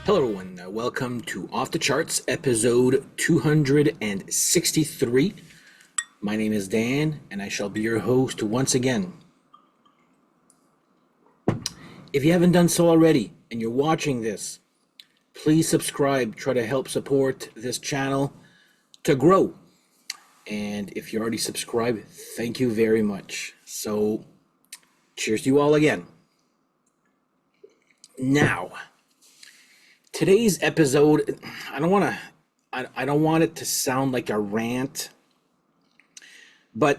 Hello, everyone. Welcome to Off the Charts, episode 263. My name is Dan, and I shall be your host once again. If you haven't done so already and you're watching this, please subscribe. Try to help support this channel to grow. And if you already subscribed, thank you very much. So, cheers to you all again. Now, today's episode, I don't want it to sound like a rant, but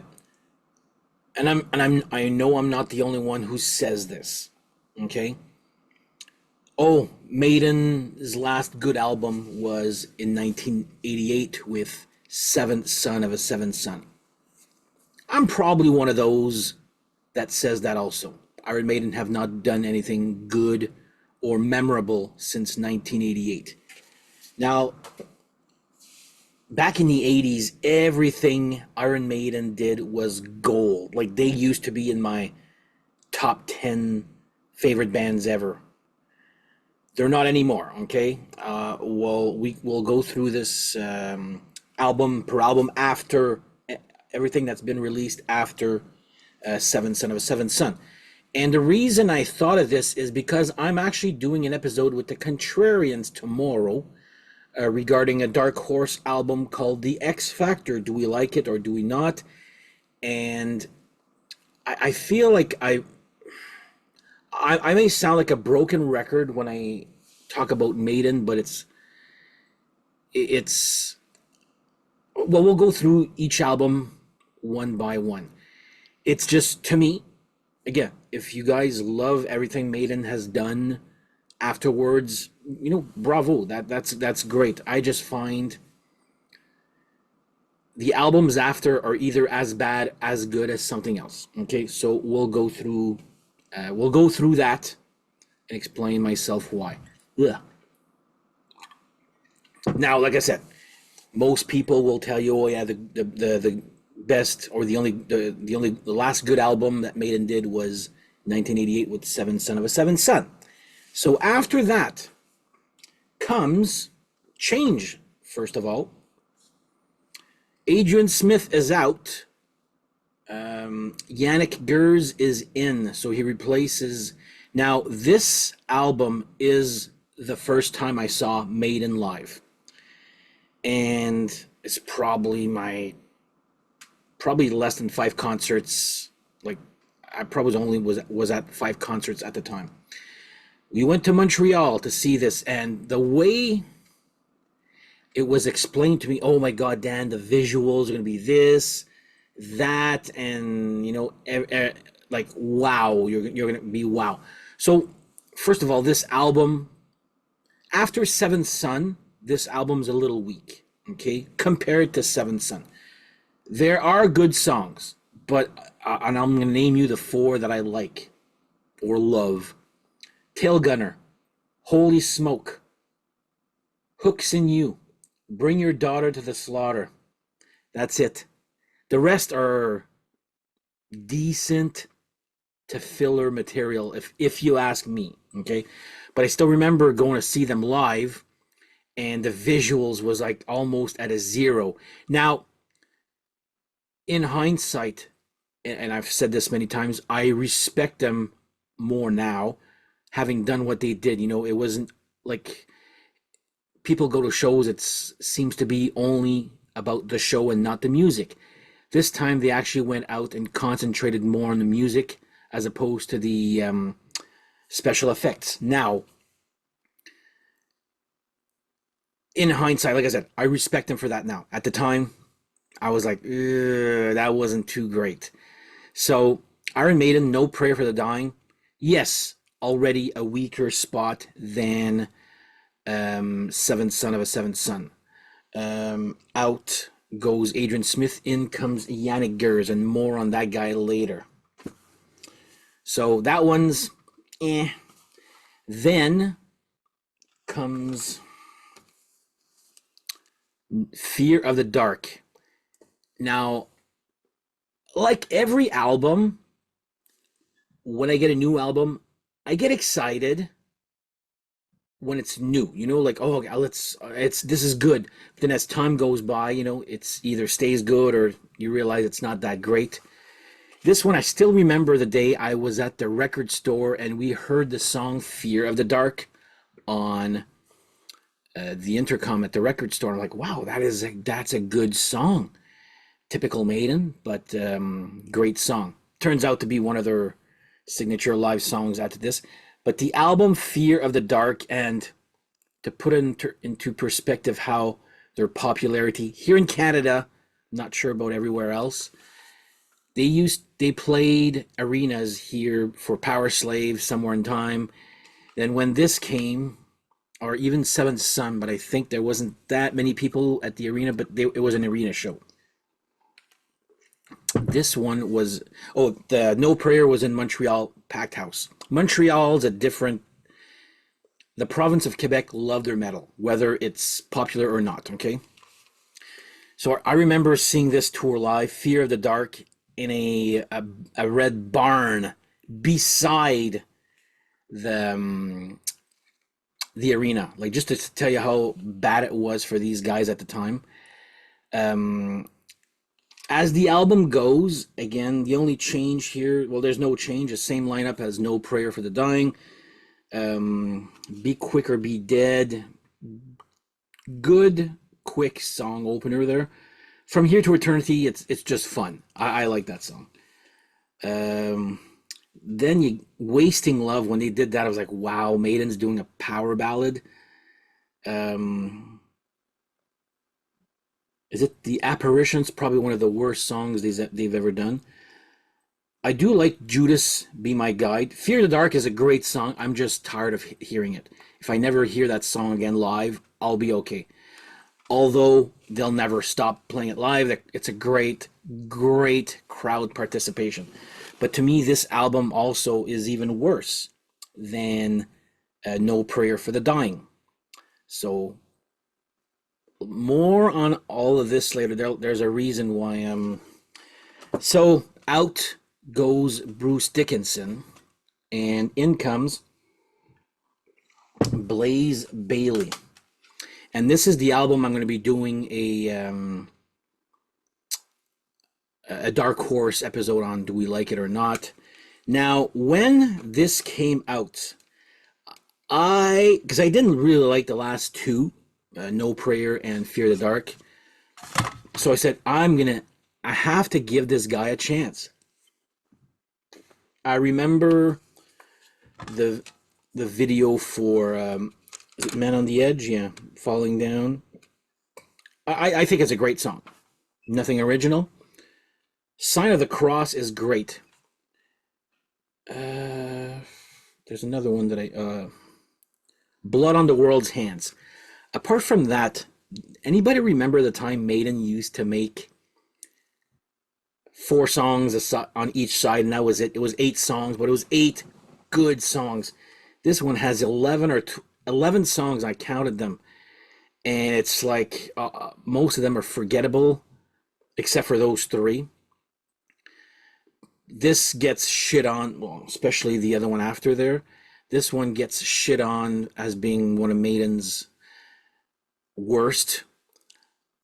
I know I'm not the only one who says this. Okay? Oh, Maiden's last good album was in 1988 with Seventh Son of a Seventh Son. I'm probably one of those that says that also. Iron Maiden have not done anything good or memorable since 1988. Now, back in the 80s, everything Iron Maiden did was gold. Like, they used to be in my top 10 favorite bands ever. They're not anymore, okay? We'll go through this album per album after everything that's been released after Seventh Son of a Seventh Son. And the reason I thought of this is because I'm actually doing an episode with the Contrarians tomorrow regarding a Dark Horse album called The X Factor. Do we like it or do we not? And I feel like I may sound like a broken record when I talk about Maiden, but it's well, we'll go through each album one by one. It's just, to me, again, if you guys love everything Maiden has done afterwards, bravo. That's great. I just find the albums after are either as bad, as good as something else. Okay, so we'll go through that and explain myself why. Ugh. Now, like I said, most people will tell you, oh yeah, the best or the last good album that Maiden did was 1988 with Seventh Son of a Seventh Son. So after that comes change. First of all, Adrian Smith is out. Yannick Gers is in, so he replaces. Now, this album is the first time I saw Maiden live, and it's probably less than 5 concerts. Like, I probably was at 5 concerts at the time. We went to Montreal to see this, and the way it was explained to me, oh my God, Dan, the visuals are going to be this, that, and, like, wow, you're going to be wow. So, first of all, this album, after Seventh Son, this album's a little weak, okay, compared to Seventh Son. There are good songs, but, and I'm going to name you the 4 that I like or love. Tail Gunner, Holy Smoke, Hooks in You, Bring Your Daughter to the Slaughter. That's it. The rest are decent to filler material, if you ask me, okay? But I still remember going to see them live, and the visuals was like almost at a 0. Now, in hindsight, and I've said this many times, I respect them more now, having done what they did. It wasn't like people go to shows, it seems to be only about the show and not the music. This time they actually went out and concentrated more on the music as opposed to the special effects. Now, in hindsight, like I said, I respect them for that now. At the time, I was like, that wasn't too great. So, Iron Maiden, No Prayer for the Dying, yes, already a weaker spot than Seventh Son of a Seventh Son. Out goes Adrian Smith, in comes Yannick Gers, and more on that guy later. So that one's eh. Then comes Fear of the Dark. Now, like every album, when I get a new album, I get excited, when it's new, like, oh, okay, it's this is good. But then as time goes by, it's either stays good or you realize it's not that great. This one, I still remember the day I was at the record store and we heard the song "Fear of the Dark" on the intercom at the record store. I'm like, wow, that's a good song. Typical Maiden, but great song. Turns out to be one of their signature live songs after this. But the album "Fear of the Dark," and to put into perspective how their popularity here in Canada, not sure about everywhere else. They played arenas here for Power Slave somewhere in time. Then when this came, or even Seventh Son, but I think there wasn't that many people at the arena, but it was an arena show. This one was, the No Prayer was in Montreal, packed house. Montreal's a different, the province of Quebec love their metal, whether it's popular or not, okay? So I remember seeing this tour live, Fear of the Dark, in a red barn beside the the arena. Like, just to tell you how bad it was for these guys at the time. As the album goes, again, the only change here, well, there's no change. The same lineup as No Prayer for the Dying, Be Quick or Be Dead. Good, quick song opener there. From Here to Eternity, it's just fun. I like that song. Then Wasting Love, when they did that, I was like, wow, Maiden's doing a power ballad. Is it The Apparitions? Probably one of the worst songs they've ever done. I do like Judas Be My Guide. Fear the Dark is a great song. I'm just tired of hearing it. If I never hear that song again live, I'll be okay. Although they'll never stop playing it live. It's a great, great crowd participation. But to me, this album also is even worse than No Prayer for the Dying. So more on all of this later. There's a reason why so out goes Bruce Dickinson, and in comes Blaze Bayley. And this is the album I'm going to be doing a Dark Horse episode on. Do we like it or not? Now, when this came out, because I didn't really like the last two, No Prayer and Fear the Dark. So I said, I have to give this guy a chance. I remember the video for is it Man on the Edge? Yeah, Falling Down. I think it's a great song. Nothing original. Sign of the Cross is great. There's another one that Blood on the World's Hands. Apart from that, anybody remember the time Maiden used to make 4 songs on each side, and that was it? It was 8 songs, but it was 8 good songs. This one has 11 songs. I counted them, and it's like most of them are forgettable, except for those 3. This gets shit on, well, especially the other one after there. This one gets shit on as being one of Maiden's worst.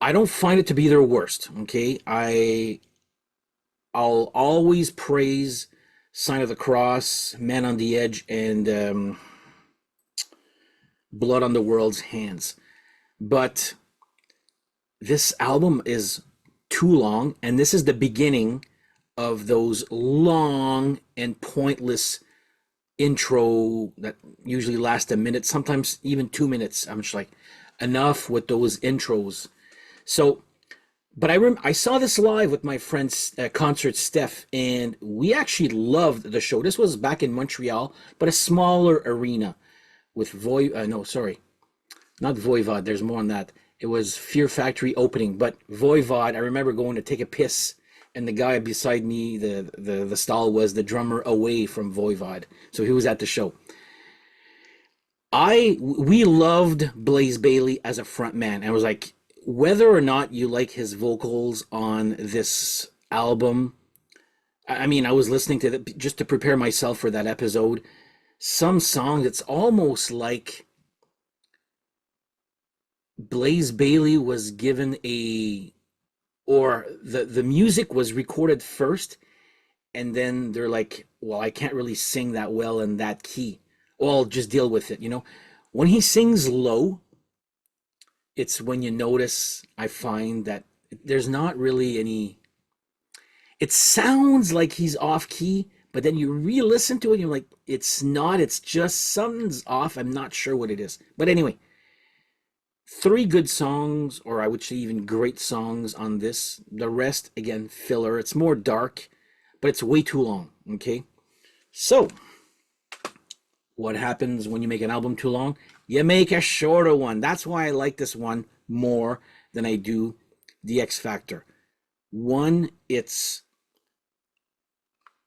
I don't find it to be their worst, okay? I'll always praise Sign of the Cross, Man on the Edge, and Blood on the World's Hands. But this album is too long, and this is the beginning of those long and pointless intro that usually last a minute, sometimes even 2 minutes. I'm just like, enough with those intros. So, but I saw this live with my friend Concert Steph, and we actually loved the show. This was back in Montreal, but a smaller arena with not Voivod. There's more on that. It was Fear Factory opening, but Voivod, I remember going to take a piss, and the guy beside me, the stall was the drummer away from Voivod, so he was at the show. We loved Blaze Bayley as a front man, and I was like, whether or not you like his vocals on this album, I mean, I was listening to it just to prepare myself for that episode. Some songs, it's almost like Blaze Bayley was given a, or the music was recorded first, and then they're like, well, I can't really sing that well in that key. Well, I'll just deal with it, you know. When he sings low, it's when you notice, I find that there's not really any, it sounds like he's off key, but then you re-listen to it and you're like, it's not, it's just something's off. I'm not sure what it is. But anyway, three good songs, or I would say even great songs on this. The rest, again, filler. It's more dark, but it's way too long. Okay. So, what happens when you make an album too long? You make a shorter one. That's why I like this one more than I do the X Factor. One, it's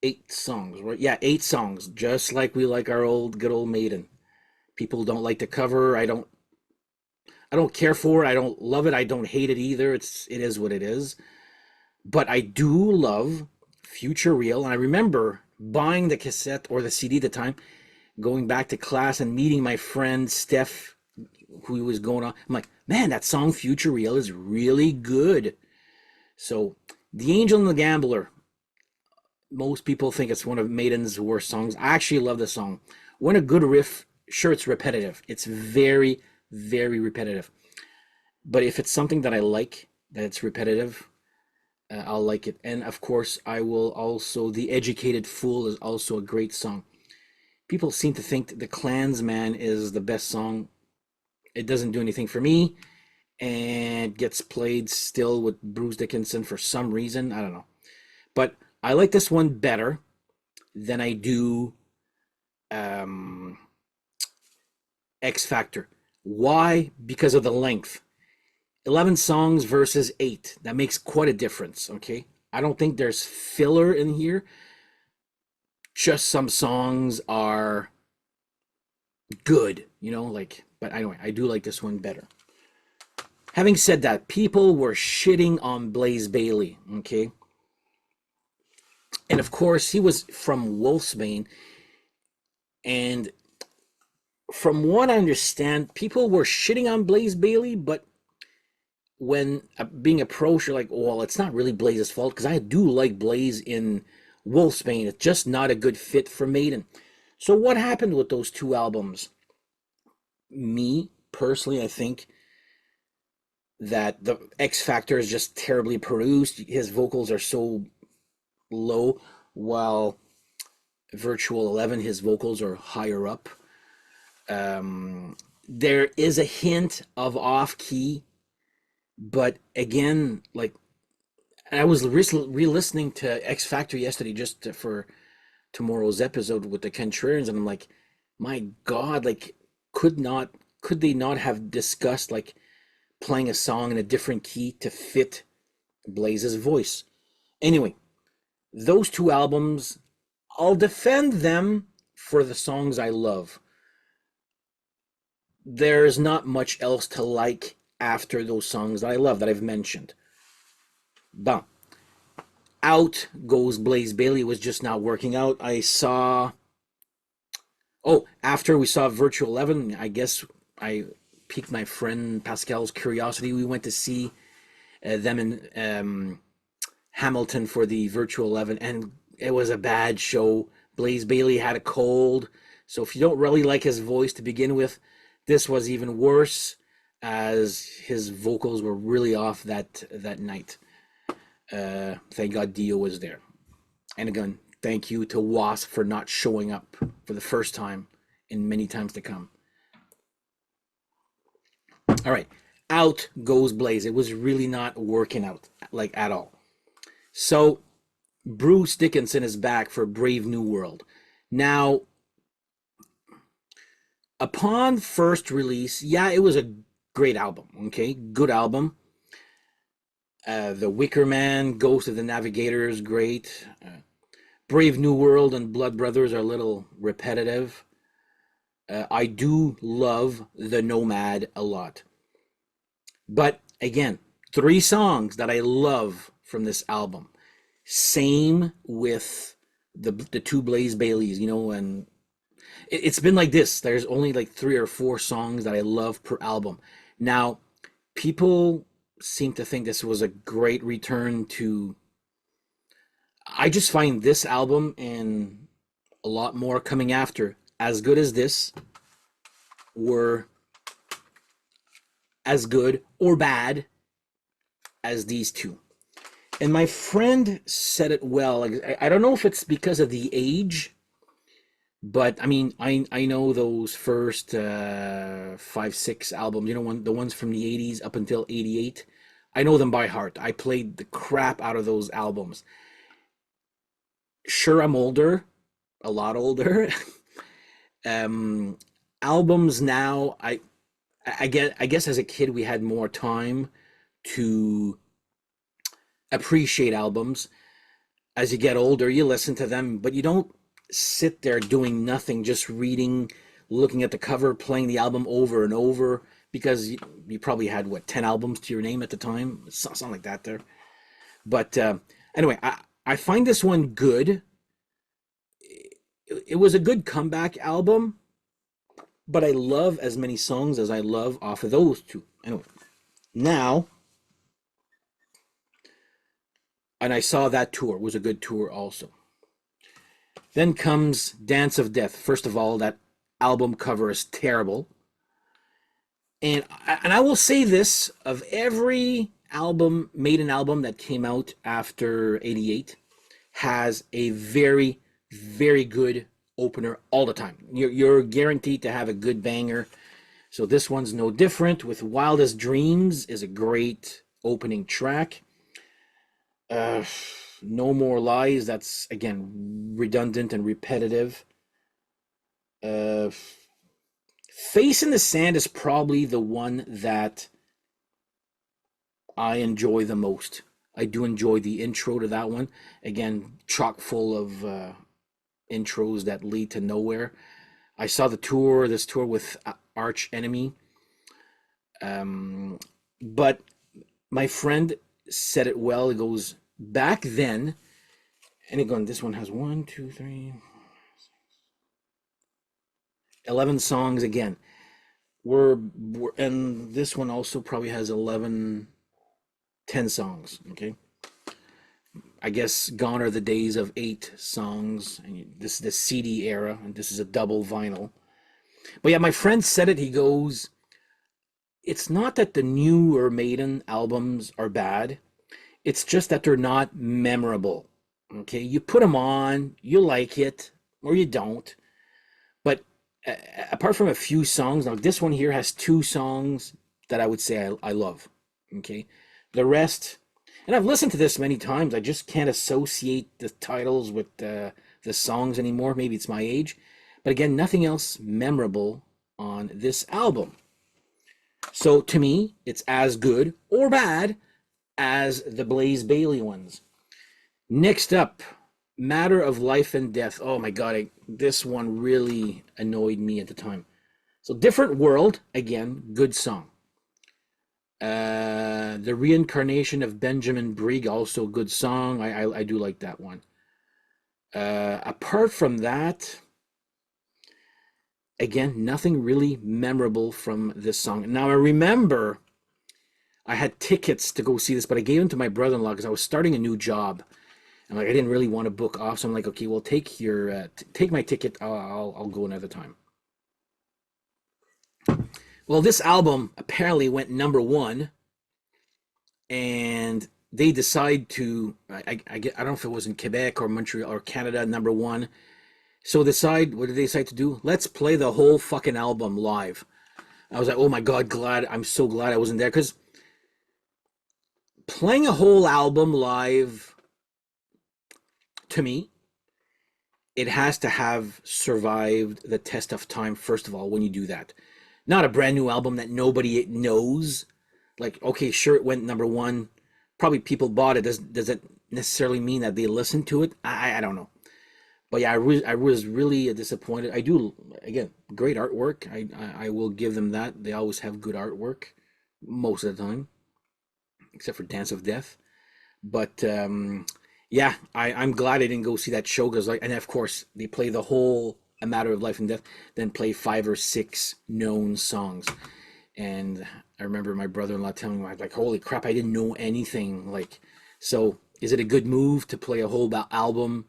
8 songs, right? Yeah, 8 songs, just like we like our old good old Maiden. People don't like the cover. I don't care for it. I don't love it. I don't hate it either. It is what it is. But I do love Future Real, and I remember buying the cassette or the CD at the time, going back to class and meeting my friend Steph, who was going on. I'm like, man, that song Future Real is really good. So, The Angel and the Gambler, most people think it's one of Maiden's worst songs. I actually love the song. When a good riff, sure, it's repetitive. It's very, very repetitive. But if it's something that I like, that it's repetitive, I'll like it. And of course, I will also. The Educated Fool is also a great song. People seem to think that The Klansman is the best song. It doesn't do anything for me, and gets played still with Bruce Dickinson for some reason. I don't know. But I like this one better than I do um, X Factor. Why? Because of the length. 11 songs versus 8. That makes quite a difference, okay? I don't think there's filler in here. Just some songs are good, like, but anyway, I do like this one better. Having said that, people were shitting on Blaze Bayley, okay? And of course, he was from Wolfsbane, and from what I understand, people were shitting on Blaze Bayley, but when being approached, you're like, well, it's not really Blaze's fault because I do like Blaze in Wolfsbane. It's just not a good fit for Maiden. So what happened with those 2 albums? Me personally, I think that the X Factor is just terribly produced. His vocals are so low, while Virtual 11, his vocals are higher up. There is a hint of off key, but again, like, I was re-listening to X Factor yesterday for tomorrow's episode with the Contrarians, and I'm like, my God, like, could not could they not have discussed like playing a song in a different key to fit Blaze's voice? Anyway, those 2 albums, I'll defend them for the songs I love. There's not much else to like after those songs that I love that I've mentioned. But out goes Blaze Bayley was just not working out. I saw. Oh, after we saw Virtual 11, I guess I piqued my friend Pascal's curiosity. We went to see them in Hamilton for the Virtual 11, and it was a bad show. Blaze Bayley had a cold, so if you don't really like his voice to begin with, this was even worse, as his vocals were really off that night. Thank God Dio was there. And again, thank you to Wasp for not showing up for the first time in many times to come. All right, out goes Blaze. It was really not working out, like, at all. So Bruce Dickinson is back for Brave New World. Now, upon first release, yeah, it was a great album, okay? Good album. The Wicker Man, Ghost of the Navigator is great. Brave New World and Blood Brothers are a little repetitive. I do love The Nomad a lot. But again, 3 songs that I love from this album. Same with the 2 Blaze Baileys, and it's been like this. There's only like 3 or 4 songs that I love per album. Now, people seem to think this was a great return to. I just find this album and a lot more coming after as good as this were as good or bad as these two. And my friend said it well. Like, I don't know if it's because of the age, but I mean, I know those first 5, 6 albums. You know, the ones from the '80s up until '88. I know them by heart. I played the crap out of those albums. Sure, I'm older, a lot older. um, Albums now, I guess as a kid we had more time to appreciate albums. As you get older, you listen to them, but you don't sit there doing nothing, just reading, looking at the cover, playing the album over and over because you probably had what 10 albums to your name at the time, something like that there. But anyway, I find this one good. It was a good comeback album, but I love as many songs as I love off of those two. Anyway, now, and I saw that tour, it was a good tour also. Then comes Dance of Death. First of all, that album cover is terrible. And I will say this, of every album, Maiden album that came out after '88, has a very, very good opener all the time. You're guaranteed to have a good banger. So this one's no different. With Wildest Dreams is a great opening track. No More Lies, that's again redundant and repetitive. Uh, Face in the Sand is probably the one that I enjoy the most. I do enjoy the intro to that one. Again, chock full of intros that lead to nowhere. I saw this tour with Arch Enemy. But my friend said it well. It goes, back then, and again, this one has 1, 2, 3, 11 songs again. And this one also probably has 11, 10 songs. Okay. I guess gone are the days of 8 songs. And this is the CD era, and this is a double vinyl. But yeah, my friend said it. He goes, it's not that the newer Maiden albums are bad. It's just that they're not memorable. Okay, you put them on, you like it, or you don't. But apart from a few songs, now this one here has 2 songs that I would say I love. Okay, the rest, and I've listened to this many times, I just can't associate the titles with the songs anymore. Maybe it's my age. But again, nothing else memorable on this album. So to me, it's as good or bad as the Blaze Bayley ones. Next up, Matter of Life and Death. Oh my God, this one really annoyed me at the time. So Different World, again, good song. The Reincarnation of Benjamin Brigg, also good song. I do like that one. Apart from that, again, nothing really memorable from this song. Now I remember I had tickets to go see this, but I gave them to my brother-in-law because I was starting a new job. And like I didn't really want to book off, so I'm like, okay, well, take my ticket. I'll go another time. Well, this album apparently went #1, and they decide to. I don't know if it was in Quebec or Montreal or Canada, #1. So what did they decide to do? Let's play the whole fucking album live. I was like, oh my God, I'm so glad I wasn't there, because playing a whole album live, to me, it has to have survived the test of time, first of all, when you do that. Not a brand new album that nobody knows. Like, okay, sure, it went #1. Probably people bought it. Does it necessarily mean that they listened to it? I don't know. But yeah, I was really disappointed. I do, again, great artwork. I will give them that. They always have good artwork most of the time, except for Dance of Death. But yeah, I'm glad I didn't go see that show, because and of course they play the whole A Matter of Life and Death, then play 5 or 6 known songs, and I remember my brother-in-law telling me, like, holy crap, I didn't know anything. Like, so is it a good move to play a whole album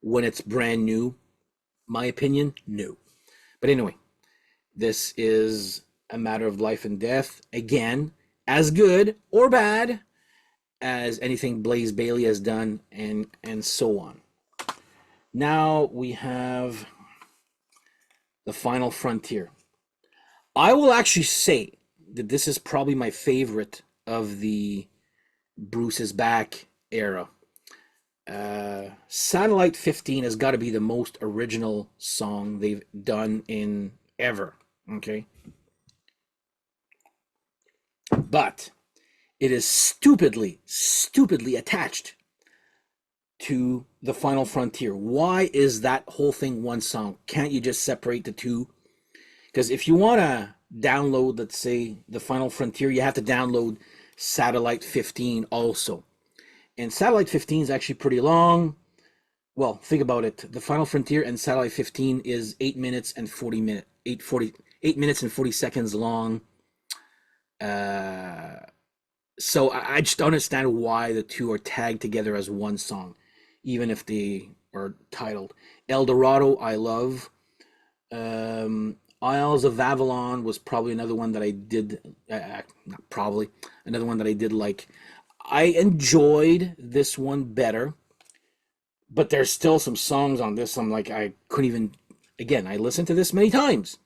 when it's brand new? My opinion, no. But anyway, this is a matter of life and death. Again, as good or bad as anything Blaze Bayley has done, and so on. Now we have The Final Frontier. I will actually say that this is probably my favorite of the Bruce is Back era. Satellite 15 has got to be the most original song they've done in ever. Okay. But it is stupidly attached to The Final Frontier. Why is that whole thing one song? Can't you just separate the two? Because if you want to download, let's say, The Final Frontier, you have to download Satellite 15 also. And Satellite 15 is actually pretty long. Well, think about it. The Final Frontier and Satellite 15 is 8 minutes and 40 minutes. 8 minutes and 40 seconds long. So I just don't understand why the two are tagged together as one song, even if they are titled. El Dorado, I love. Isles of Avalon was probably another one that I did. Not probably another one that I did like. I enjoyed this one better, but there's still some songs on this. I'm like, I couldn't even. Again, I listened to this many times.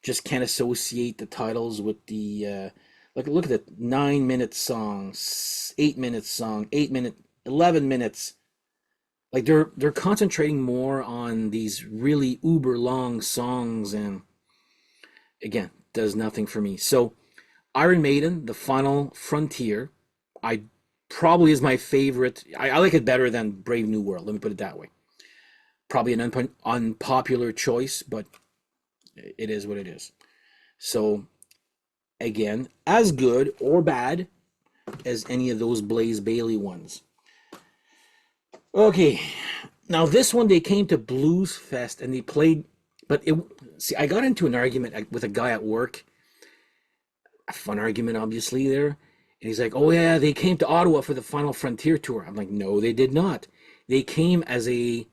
Just can't associate the titles with the. Like, look at that 9 minute song, 8 minute song, 8 minute, 11 minutes. Like they're concentrating more on these really uber long songs, and again, does nothing for me. So Iron Maiden, The Final Frontier, I probably is my favorite. I like it better than Brave New World. Let me put it that way. Probably an unpopular choice, but it is what it is. So again, as good or bad as any of those Blaze Bayley ones. Okay, now this one they came to Blues Fest and they played, but it. See, I got into an argument with a guy at work. A fun argument, obviously there, and he's like, "Oh yeah, they came to Ottawa for the Final Frontier tour." I'm like, "No, they did not. They came as a,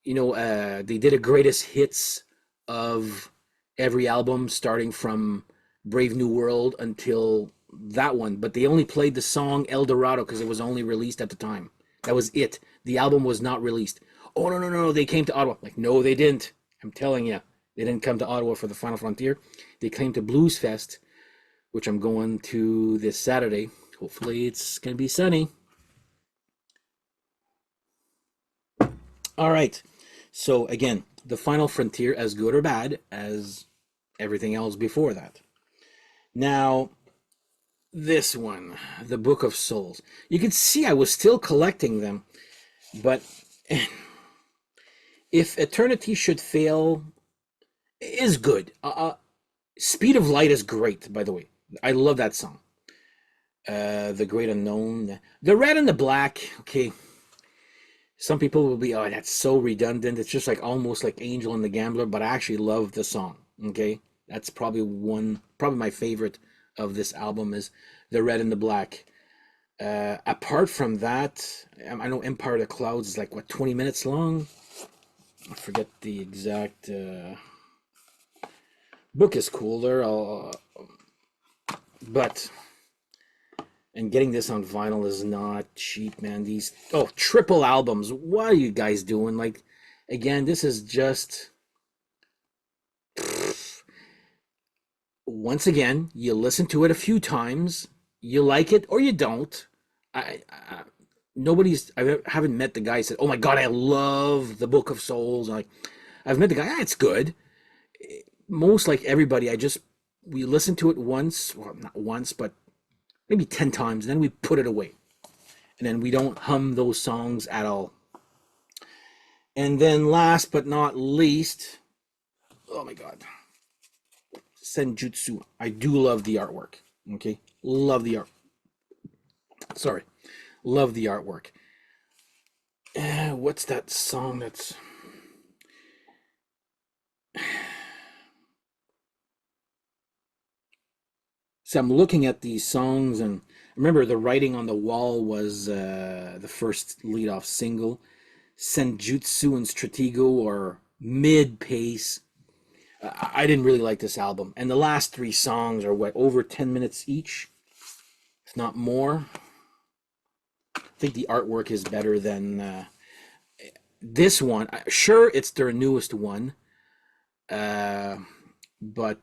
they did a greatest hits of every album, starting from Brave New World until that one. But they only played the song El Dorado because it was only released at the time. That was it. The album was not released. Oh, no, no, no, they came to Ottawa. Like, no, they didn't. I'm telling you, they didn't come to Ottawa for the Final Frontier. They came to Blues Fest, which I'm going to this Saturday. Hopefully it's going to be sunny. All right. So again, the Final Frontier, as good or bad as everything else before that. Now, this one, the Book of Souls. You can see I was still collecting them, but if Eternity Should Fail is good. Speed of Light is great, by the way. I love that song. The Great Unknown. The Red and the Black, okay. Some people will be, oh, that's so redundant. It's just like almost like Angel and the Gambler, but I actually love the song. Okay, that's probably my favorite of this album is The Red and the Black. Apart from that, I know Empire of the Clouds is like what 20 minutes long. I forget the exact. Book is cooler, but and getting this on vinyl is not cheap, man. These triple albums. What are you guys doing? Like, again, this is just. Once again, you listen to it a few times, you like it or you don't. I haven't met the guy who said, "Oh my God, I love the Book of Souls." I've met the guy. It's good. Most like everybody, we listen to it once, well, not once, but maybe 10 times, and then we put it away, and then we don't hum those songs at all. And then last but not least, oh my God. Senjutsu. I do love the artwork. Okay, love the art. Sorry, love the artwork. What's that song? That's So I'm looking at these songs, and remember the writing on the wall was the first lead off single. Senjutsu and Stratego or mid pace. I didn't really like this album. And the last three songs are what, over 10 minutes each, if not more. I think the artwork is better than this one. Sure, it's their newest one, uh, but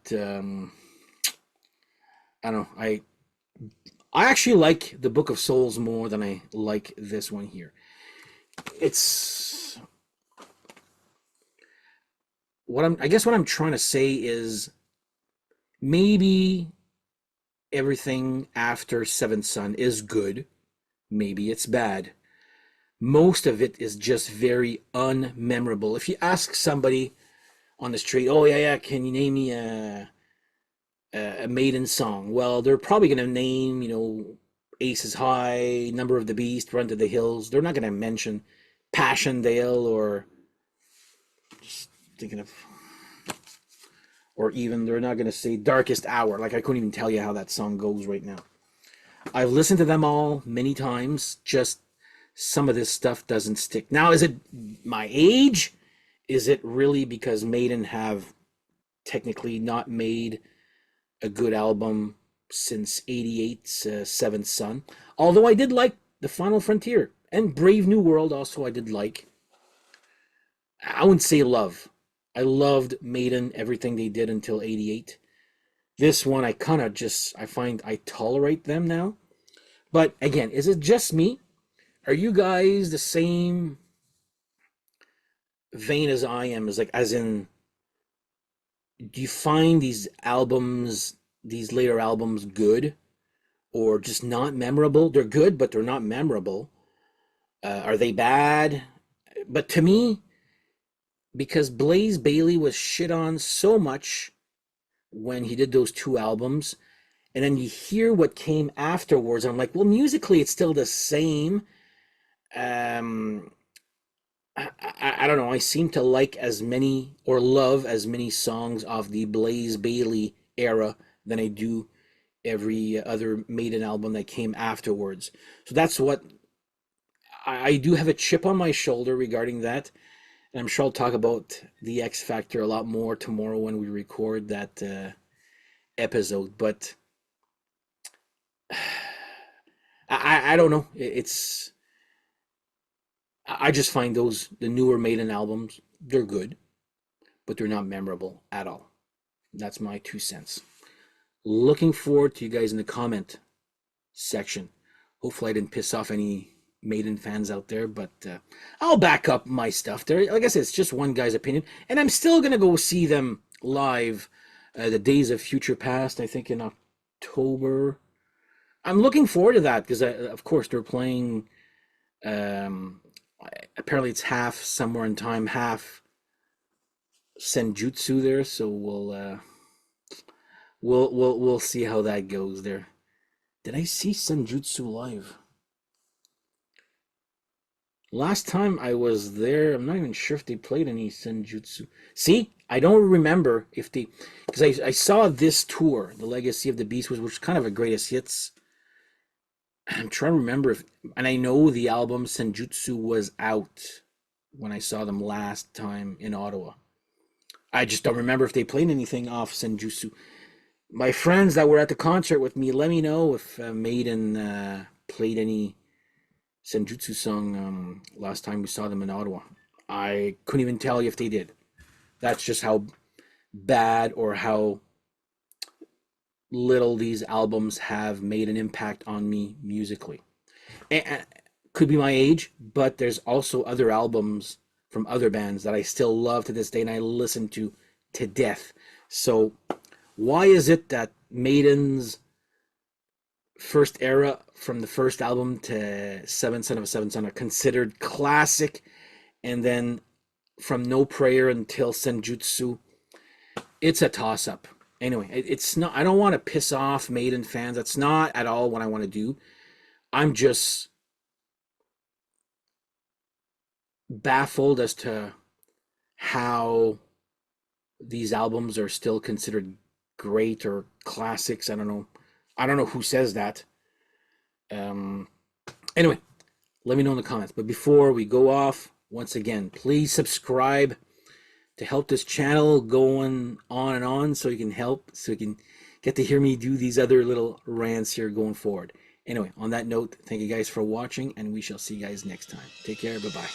I don't know. I actually like the Book of Souls more than I like this one here. It's I guess what I'm trying to say is maybe everything after Seventh Son is good. Maybe it's bad. Most of it is just very unmemorable. If you ask somebody on the street, oh yeah, can you name me a Maiden song? Well, they're probably gonna name, Aces High, Number of the Beast, Run to the Hills. They're not gonna mention Passchendaele or just thinking of, or even they're not gonna say Darkest Hour. Like I couldn't even tell you how that song goes right now. I've listened to them all many times. Just some of this stuff doesn't stick. Now, is it my age? Is it really because Maiden have technically not made a good album since '88's Seventh Son? Although I did like The Final Frontier and Brave New World also I did like. I wouldn't say love. I loved Maiden, everything they did until '88. This one I kind of I find I tolerate them now. But again, is it just me? Are you guys the same vein as I am? As in, do you find these later albums, good or just not memorable? They're good, but they're not memorable. Are they bad? But to me, because Blaze Bayley was shit on so much when he did those two albums, and then you hear what came afterwards, I'm like, well, musically, it's still the same. Um, I don't know. I seem to like as many or love as many songs of the Blaze Bayley era than I do every other Maiden album that came afterwards. So that's what I do have a chip on my shoulder regarding that. And I'm sure I'll talk about the X Factor a lot more tomorrow when we record that episode. But I don't know. I just find the newer Maiden albums, they're good, but they're not memorable at all. That's my 2 cents. Looking forward to you guys in the comment section. Hopefully I didn't piss off any Maiden fans out there, but I'll back up my stuff there. Like I said, it's just one guy's opinion, and I'm still gonna go see them live. The Days of Future Past, I think in October. I'm looking forward to that because, of course, they're playing. Um, Apparently, it's half Somewhere in Time, half Senjutsu there. So we'll see how that goes there. Did I see Senjutsu live? Last time I was there, I'm not even sure if they played any Senjutsu. See, I don't remember if they, because I saw this tour, the Legacy of the Beast, which was kind of a greatest hits. I'm trying to remember if, and I know the album Senjutsu was out when I saw them last time in Ottawa. I just don't remember if they played anything off Senjutsu. My friends that were at the concert with me, let me know if Maiden played any Senjutsu song last time we saw them in Ottawa. I couldn't even tell you if they did. That's just how bad or how little these albums have made an impact on me musically. And could be my age, but there's also other albums from other bands that I still love to this day and I listen to death. So why is it that Maiden's first era from the first album to Seventh Son of a Seventh Son are considered classic, and then from No Prayer until Senjutsu, it's a toss up. Anyway, it's not. I don't want to piss off Maiden fans. That's not at all what I want to do. I'm just baffled as to how these albums are still considered great or classics. I don't know. I don't know who says that. Anyway, let me know in the comments. But before we go off, once again, please subscribe to help this channel going on and on, so you can get to hear me do these other little rants here going forward. Anyway, on that note, thank you guys for watching, and we shall see you guys next time. Take care. Bye-bye.